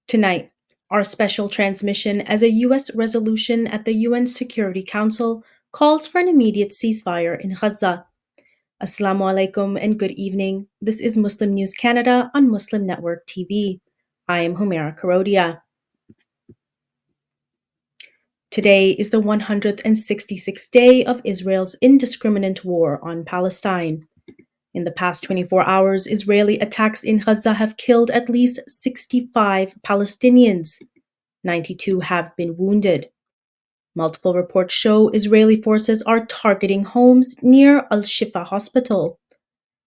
Tonight, our special transmission as a U.S. resolution at the UN Security Council calls for an immediate ceasefire in Gaza. Assalamu alaikum and good evening. This is Muslim News Canada on Muslim Network TV. I am Humaira Karodia. Today is the 166th day of Israel's indiscriminate war on Palestine. In the past 24 hours, Israeli attacks in Gaza have killed at least 65 Palestinians. 92 have been wounded. Multiple reports show Israeli forces are targeting homes near Al-Shifa Hospital.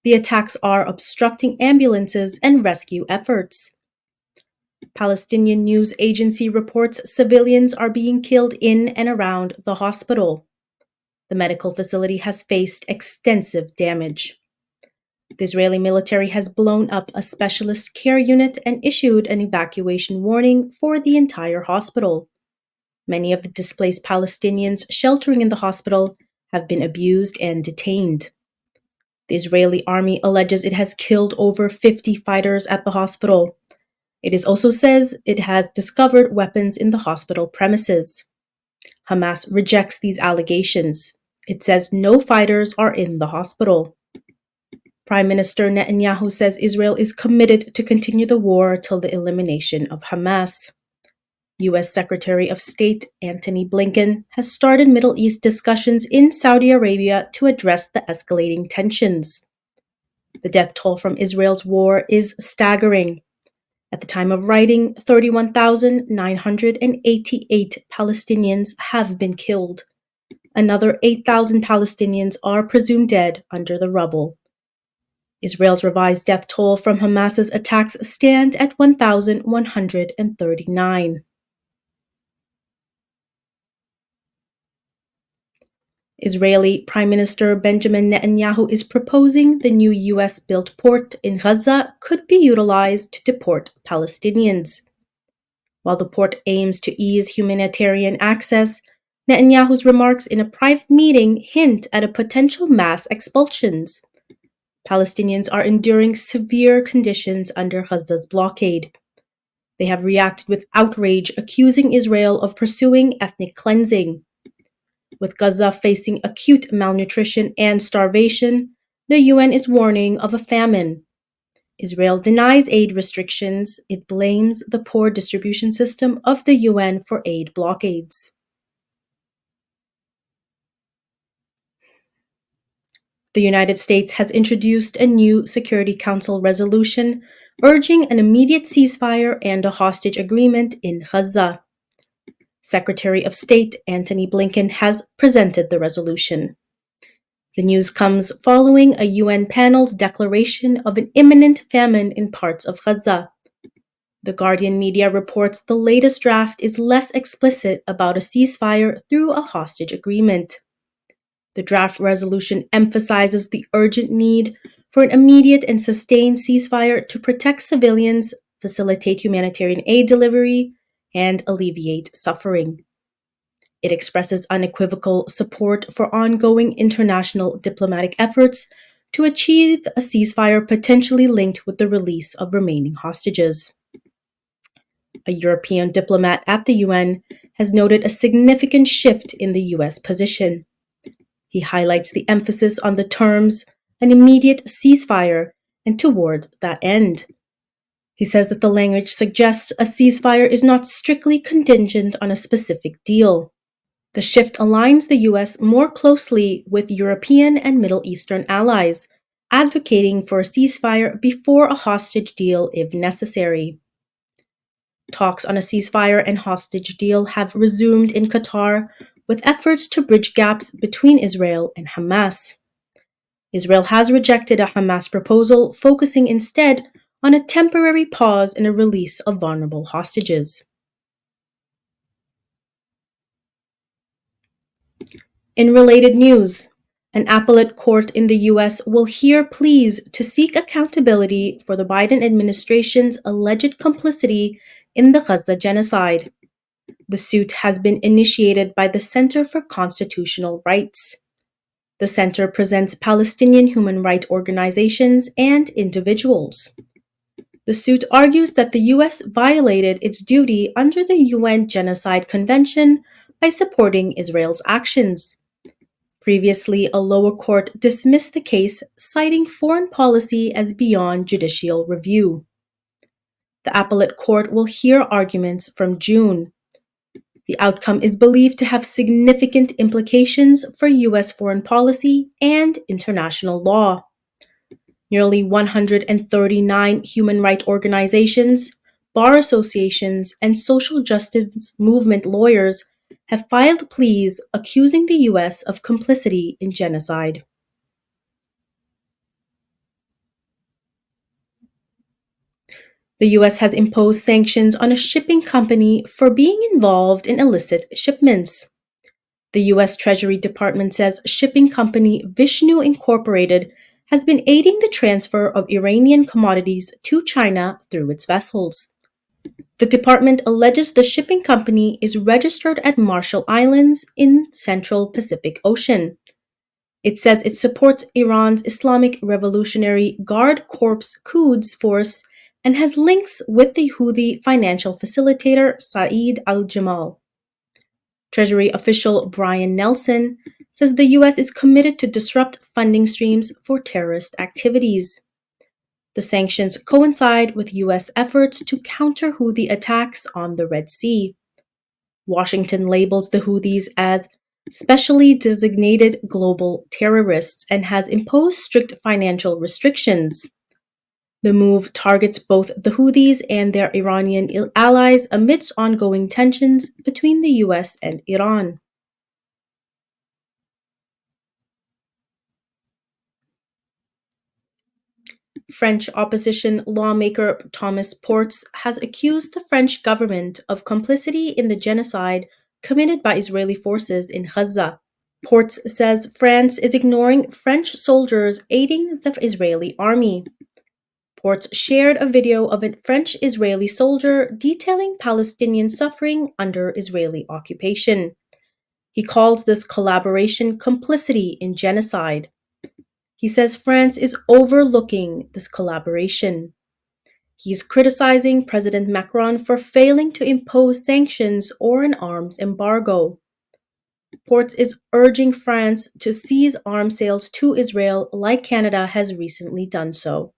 The attacks are obstructing ambulances and rescue efforts. Palestinian news agency reports civilians are being killed in and around the hospital. The medical facility has faced extensive damage. The Israeli military has blown up a specialist care unit and issued an evacuation warning for the entire hospital. Many of the displaced Palestinians sheltering in the hospital have been abused and detained. The Israeli army alleges it has killed over 50 fighters at the hospital. It also says it has discovered weapons in the hospital premises. Hamas rejects these allegations. It says no fighters are in the hospital. Prime Minister Netanyahu says Israel is committed to continue the war till the elimination of Hamas. U.S. Secretary of State Antony Blinken has started Middle East discussions in Saudi Arabia to address the escalating tensions. The death toll from Israel's war is staggering. At the time of writing, 31,988 Palestinians have been killed. Another 8,000 Palestinians are presumed dead under the rubble. Israel's revised death toll from Hamas's attacks stand at 1,139. Israeli Prime Minister Benjamin Netanyahu is proposing the new U.S.-built port in Gaza could be utilized to deport Palestinians. While the port aims to ease humanitarian access, Netanyahu's remarks in a private meeting hint at a potential mass expulsions. Palestinians are enduring severe conditions under Gaza's blockade. They have reacted with outrage, accusing Israel of pursuing ethnic cleansing. With Gaza facing acute malnutrition and starvation, the UN is warning of a famine. Israel denies aid restrictions. It blames the poor distribution system of the UN for aid blockades. The United States has introduced a new Security Council resolution urging an immediate ceasefire and a hostage agreement in Gaza. Secretary of State Antony Blinken has presented the resolution. The news comes following a UN panel's declaration of an imminent famine in parts of Gaza. The Guardian media reports the latest draft is less explicit about a ceasefire through a hostage agreement. The draft resolution emphasizes the urgent need for an immediate and sustained ceasefire to protect civilians, facilitate humanitarian aid delivery, and alleviate suffering. It expresses unequivocal support for ongoing international diplomatic efforts to achieve a ceasefire potentially linked with the release of remaining hostages. A European diplomat at the UN has noted a significant shift in the U.S. position. He highlights the emphasis on the terms an immediate ceasefire and toward that end. He says that the language suggests a ceasefire is not strictly contingent on a specific deal. The shift aligns the U.S. more closely with European and Middle Eastern allies, advocating for a ceasefire before a hostage deal if necessary. Talks on a ceasefire and hostage deal have resumed in Qatar, with efforts to bridge gaps between Israel and Hamas. Israel has rejected a Hamas proposal, focusing instead on a temporary pause in a release of vulnerable hostages. In related news, an appellate court in the U.S. will hear pleas to seek accountability for the Biden administration's alleged complicity in the Gaza genocide. The suit has been initiated by the Center for Constitutional Rights. The center presents Palestinian human rights organizations and individuals. The suit argues that the U.S. violated its duty under the UN Genocide Convention by supporting Israel's actions. Previously, a lower court dismissed the case, citing foreign policy as beyond judicial review. The appellate court will hear arguments from June. The outcome is believed to have significant implications for U.S. foreign policy and international law. Nearly 139 human rights organizations, bar associations, and social justice movement lawyers have filed pleas accusing the U.S. of complicity in genocide. The U.S. has imposed sanctions on a shipping company for being involved in illicit shipments. The U.S. Treasury Department says shipping company Vishnu Incorporated has been aiding the transfer of Iranian commodities to China through its vessels. The department alleges the shipping company is registered at Marshall Islands in Central Pacific Ocean. It says it supports Iran's Islamic Revolutionary Guard Corps Quds Force and has links with the Houthi financial facilitator Saeed al-Jamal. Treasury official Brian Nelson says the U.S. is committed to disrupt funding streams for terrorist activities. The sanctions coincide with U.S. efforts to counter Houthi attacks on the Red Sea. Washington labels the Houthis as specially designated global terrorists and has imposed strict financial restrictions. The move targets both the Houthis and their Iranian allies amidst ongoing tensions between the U.S. and Iran. French opposition lawmaker Thomas Portes has accused the French government of complicity in the genocide committed by Israeli forces in Gaza. Portes says France is ignoring French soldiers aiding the Israeli army. Portes shared a video of a French-Israeli soldier detailing Palestinian suffering under Israeli occupation. He calls this collaboration complicity in genocide. He says France is overlooking this collaboration. He's criticizing President Macron for failing to impose sanctions or an arms embargo. Portes is urging France to cease arms sales to Israel like Canada has recently done so.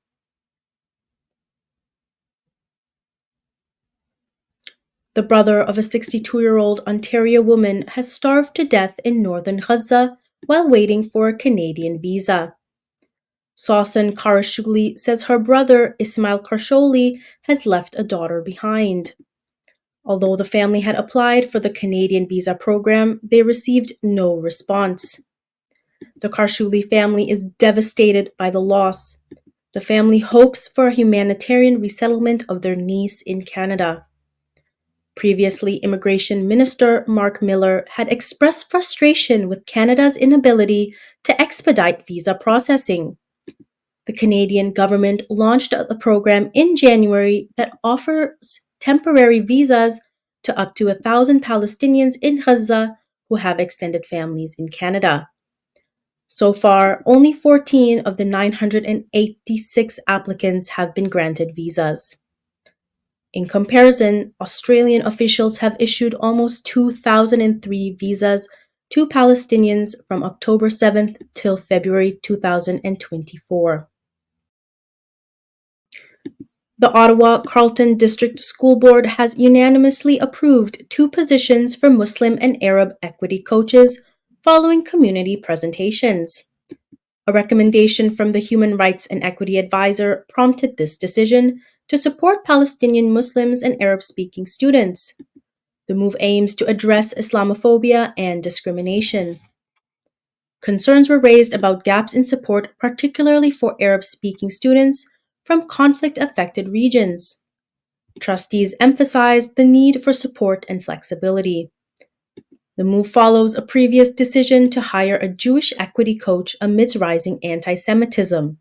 The brother of a 62-year-old Ontario woman has starved to death in northern Gaza while waiting for a Canadian visa. Sausan Karashuli says her brother, Ismail Karsholi, has left a daughter behind. Although the family had applied for the Canadian visa program, they received no response. The Karshuli family is devastated by the loss. The family hopes for a humanitarian resettlement of their niece in Canada. Previously, Immigration Minister Mark Miller had expressed frustration with Canada's inability to expedite visa processing. The Canadian government launched a program in January that offers temporary visas to up to 1,000 Palestinians in Gaza who have extended families in Canada. So far, only 14 of the 986 applicants have been granted visas. In comparison, Australian officials have issued almost 2,003 visas to Palestinians from October 7th till February 2024. The Ottawa Carleton District School Board has unanimously approved 2 positions for Muslim and Arab equity coaches following community presentations. A recommendation from the Human Rights and Equity Advisor prompted this decision to support Palestinian Muslims and Arab-speaking students. The move aims to address Islamophobia and discrimination. Concerns were raised about gaps in support, particularly for Arab-speaking students from conflict-affected regions. Trustees emphasized the need for support and flexibility. The move follows a previous decision to hire a Jewish equity coach amidst rising anti-Semitism.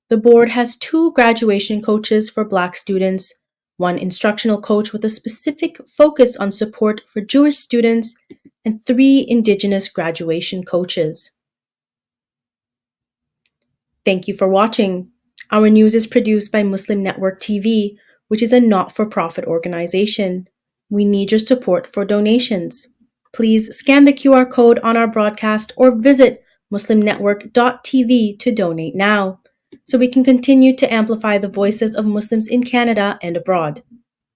The board has 2 graduation coaches for Black students, 1 instructional coach with a specific focus on support for Jewish students, and 3 Indigenous graduation coaches. Thank you for watching. Our news is produced by Muslim Network TV, which is a not-for-profit organization. We need your support for donations. Please scan the QR code on our broadcast or visit muslimnetwork.tv to donate now, so we can continue to amplify the voices of Muslims in Canada and abroad.